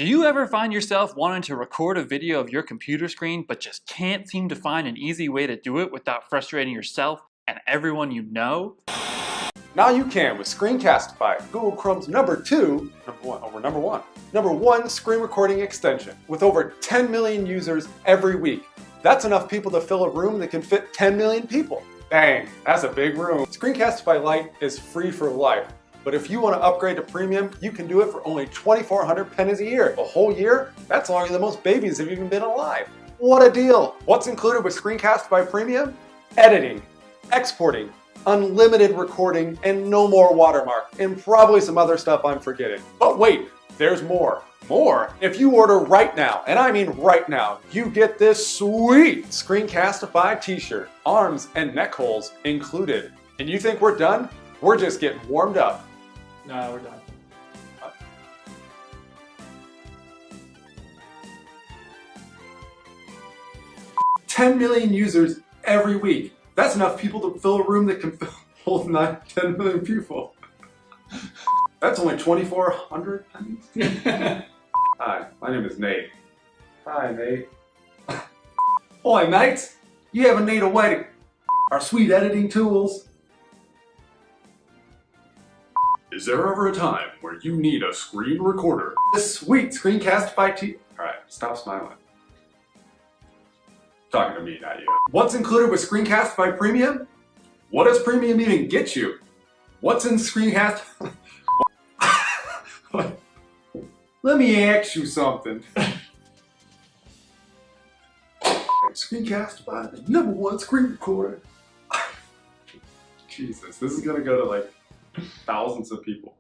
Do you ever find yourself wanting to record a video of your computer screen but just can't seem to find an easy way to do it without frustrating yourself and everyone you know? Now you can with Screencastify, Google Chrome's number one screen recording extension with over 10 million users every week. That's enough people to fill a room that can fit 10 million people. Dang, that's a big room. Screencastify Lite is free for life. But if you want to upgrade to Premium, you can do it for only 2,400 pennies a year. A whole year? That's longer than most babies have even been alive. What a deal! What's included with Screencastify Premium? Editing, exporting, unlimited recording, and no more watermark, and probably some other stuff I'm forgetting. But wait, there's more. More? If you order right now, and I mean right now, you get this sweet Screencastify t-shirt, arms and neck holes included. And you think we're done? We're just getting warmed up. No, we're done. 10 million users every week. That's enough people to fill a room that can hold 10 million people. That's only 2,400 pennies. Hi, my name is Nate. Hi, Nate. Oi, mate. You haven't need a way to our sweet editing tools. Is there ever a time where you need a screen recorder? This sweet Screencastify T. Alright, stop smiling. Talking to me, not you. What's included with Screencastify Premium? What does Premium even get you? What's in Screencastify? Let me ask you something. Screencastify, the number one screen recorder. Jesus, this is gonna go to like thousands of people.